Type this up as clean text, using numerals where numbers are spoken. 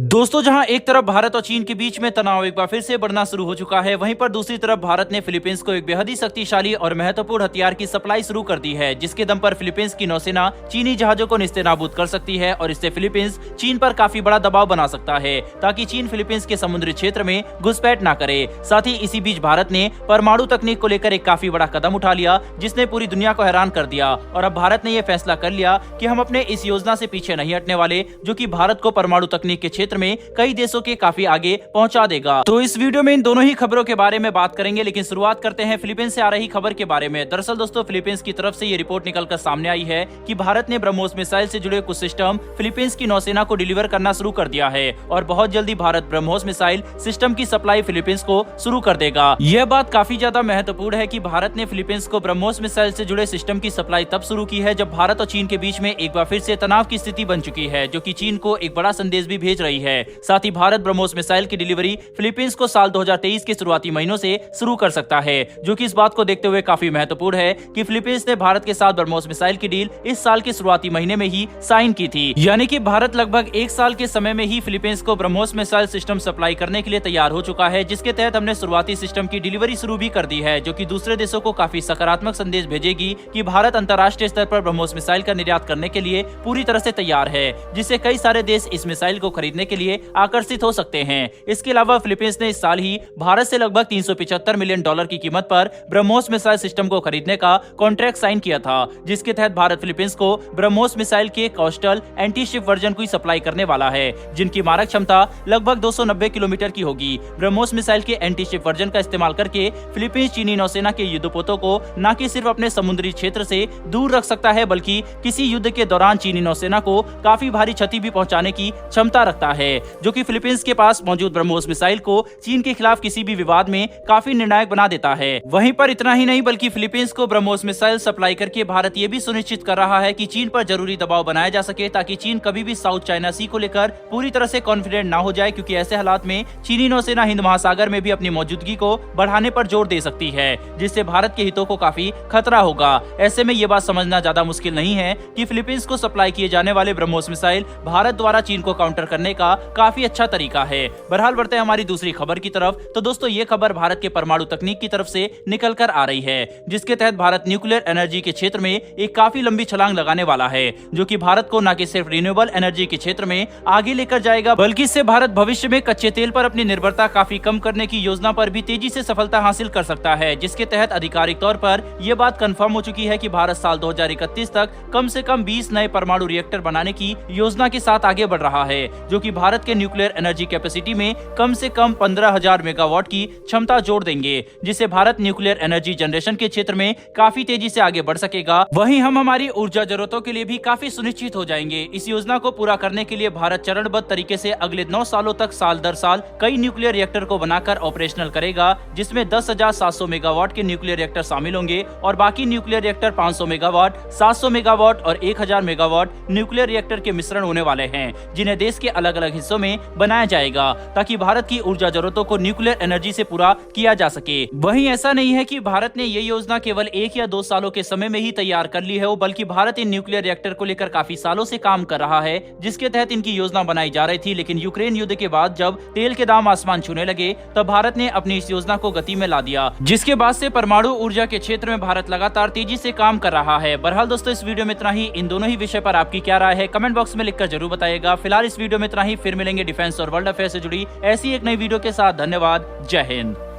दोस्तों, जहां एक तरफ भारत और चीन के बीच में तनाव एक बार फिर से बढ़ना शुरू हो चुका है, वहीं पर दूसरी तरफ भारत ने फिलीपींस को एक बेहद ही शक्तिशाली और महत्वपूर्ण हथियार की सप्लाई शुरू कर दी है, जिसके दम पर फिलीपींस की नौसेना चीनी जहाजों को निस्तेनाबूद कर सकती है और इससे फिलीपींस चीन पर काफी बड़ा दबाव बना सकता है ताकि चीन फिलीपींस के समुद्री क्षेत्र में घुसपैठ न करे। साथ ही इसी बीच भारत ने परमाणु तकनीक को लेकर एक काफी बड़ा कदम उठा लिया, जिसने पूरी दुनिया को हैरान कर दिया। और अब भारत ने यह फैसला कर लिया कि हम अपने इस योजना से पीछे नहीं हटने वाले, जो कि भारत को परमाणु तकनीक के क्षेत्र में कई देशों के काफी आगे पहुंचा देगा। तो इस वीडियो में इन दोनों ही खबरों के बारे में बात करेंगे, लेकिन शुरुआत करते हैं फिलीपींस से आ रही खबर के बारे में। दरअसल दोस्तों, फिलीपींस की तरफ से ये रिपोर्ट निकलकर सामने आई है कि भारत ने ब्रह्मोस मिसाइल से जुड़े कुछ सिस्टम फिलीपींस की नौसेना को डिलीवर करना शुरू कर दिया है और बहुत जल्दी भारत ब्रह्मोस मिसाइल सिस्टम की सप्लाई फिलीपींस को शुरू कर देगा। यह बात काफी ज्यादा महत्वपूर्ण है कि भारत ने फिलीपींस को ब्रह्मोस मिसाइल से जुड़े सिस्टम की सप्लाई तब शुरू की है जब भारत और चीन के बीच में एक बार फिर से तनाव की स्थिति बन चुकी है, जो कि चीन को एक बड़ा संदेश भी भेज रही है। साथ ही भारत ब्रह्मोस मिसाइल की डिलीवरी फिलीपींस को साल 2023 के शुरुआती महीनों से शुरू कर सकता है, जो कि इस बात को देखते हुए काफी महत्वपूर्ण है कि फिलीपींस ने भारत के साथ ब्रह्मोस मिसाइल की डील इस साल के शुरुआती महीने में ही साइन की थी। यानी कि भारत लगभग एक साल के समय में ही फिलीपींस को ब्रह्मोस मिसाइल सिस्टम सप्लाई करने के लिए तैयार हो चुका है, जिसके तहत हमने शुरुआती सिस्टम की डिलीवरी शुरू भी कर दी है, जो कि दूसरे देशों को काफी सकारात्मक संदेश भेजेगी कि भारत अंतर्राष्ट्रीय स्तर पर ब्रह्मोस मिसाइल का निर्यात करने के लिए पूरी तरह से तैयार है, जिससे कई सारे देश इस मिसाइल को खरीदने के लिए आकर्षित हो सकते हैं। इसके अलावा फिलीपींस ने इस साल ही भारत से लगभग $375 मिलियन की कीमत पर ब्रह्मोस मिसाइल सिस्टम को खरीदने का कॉन्ट्रैक्ट साइन किया था, जिसके तहत भारत फिलीपींस को ब्रह्मोस मिसाइल के कोस्टल एंटी शिप वर्जन को सप्लाई करने वाला है, जिनकी मारक क्षमता लगभग 290 किलोमीटर की होगी। ब्रह्मोस मिसाइल के एंटी शिप वर्जन का इस्तेमाल करके फिलीपींस चीनी नौसेना के युद्धपोतों को न कि सिर्फ अपने समुद्री क्षेत्र से दूर रख सकता है, बल्कि किसी युद्ध के दौरान चीनी नौसेना को काफी भारी क्षति भी पहुंचाने की क्षमता रखता है, जो कि फिलीपींस के पास मौजूद ब्रह्मोस मिसाइल को चीन के खिलाफ किसी भी विवाद में काफी निर्णायक बना देता है। वहीं पर इतना ही नहीं, बल्कि फिलीपींस को ब्रह्मोस मिसाइल सप्लाई करके भारत ये भी सुनिश्चित कर रहा है कि चीन पर जरूरी दबाव बनाया जा सके, ताकि चीन कभी भी साउथ चाइना सी को लेकर पूरी तरह से कॉन्फिडेंट ना हो जाए, क्योंकि ऐसे हालात में चीनी नौसेना हिंद महासागर में भी अपनी मौजूदगी को बढ़ाने पर जोर दे सकती है, जिससे भारत के हितों को काफी खतरा होगा। ऐसे में ये बात समझना ज्यादा मुश्किल नहीं है कि फिलीपींस को सप्लाई किए जाने वाले ब्रह्मोस मिसाइल भारत द्वारा चीन को काउंटर करने का काफी अच्छा तरीका है। बहरहाल बढ़ते हैं हमारी दूसरी खबर की तरफ। तो दोस्तों, ये खबर भारत के परमाणु तकनीक की तरफ से निकल कर आ रही है, जिसके तहत भारत न्यूक्लियर एनर्जी के क्षेत्र में एक काफी लंबी छलांग लगाने वाला है, जो कि भारत को न कि सिर्फ रिन्यूएबल एनर्जी के क्षेत्र में आगे लेकर जाएगा, बल्कि इससे भारत भविष्य में कच्चे तेल पर अपनी निर्भरता काफी कम करने की योजना पर भी तेजी से सफलता हासिल कर सकता है, जिसके तहत आधिकारिक तौर पर यह बात कंफर्म हो चुकी है कि भारत साल 2031 तक कम से कम 20 नए परमाणु रिएक्टर बनाने की योजना के साथ आगे बढ़ रहा है, जो कि भारत के न्यूक्लियर एनर्जी कैपेसिटी में कम से कम 15,000 मेगावाट की क्षमता जोड़ देंगे, जिससे भारत न्यूक्लियर एनर्जी जनरेशन के क्षेत्र में काफी तेजी से आगे बढ़ सकेगा। वहीं हम हमारी ऊर्जा जरूरतों के लिए भी काफी सुनिश्चित हो जाएंगे। इस योजना को पूरा करने के लिए भारत चरणबद्ध तरीके से अगले 9 सालों तक साल दर साल कई न्यूक्लियर रिएक्टर को बनाकर ऑपरेशनल करेगा, जिसमें 10,700 मेगावाट के न्यूक्लियर रिएक्टर शामिल होंगे और बाकी न्यूक्लियर रिएक्टर 500 मेगावाट, 700 मेगावाट और 1000 मेगावाट न्यूक्लियर रिएक्टर के मिश्रण होने वाले हैं, जिन्हें देश के अलग अलग हिस्सों में बनाया जाएगा, ताकि भारत की ऊर्जा जरूरतों को न्यूक्लियर एनर्जी से पूरा किया जा सके। वहीं ऐसा नहीं है कि भारत ने ये योजना केवल 1 या 2 सालों के समय में ही तैयार कर ली है, बल्कि भारत इन न्यूक्लियर रिएक्टर को लेकर काफी सालों से काम कर रहा है, जिसके तहत इनकी योजना बनाई जा रही थी। लेकिन यूक्रेन युद्ध के बाद जब तेल के दाम आसमान छूने लगे, तब भारत ने अपनी इस योजना को गति में ला दिया, जिसके बाद से परमाणु ऊर्जा के क्षेत्र में भारत लगातार तेजी से काम कर रहा है। बहरहाल दोस्तों, इस वीडियो में इतना ही। इन दोनों ही विषय पर आपकी क्या राय है, कमेंट बॉक्स में लिखकर जरूर बताइएगा। फिलहाल इस वीडियो में इतना ही, फिर मिलेंगे डिफेंस और वर्ल्ड अफेयर से जुड़ी ऐसी एक नई वीडियो के साथ। धन्यवाद, जय हिंद।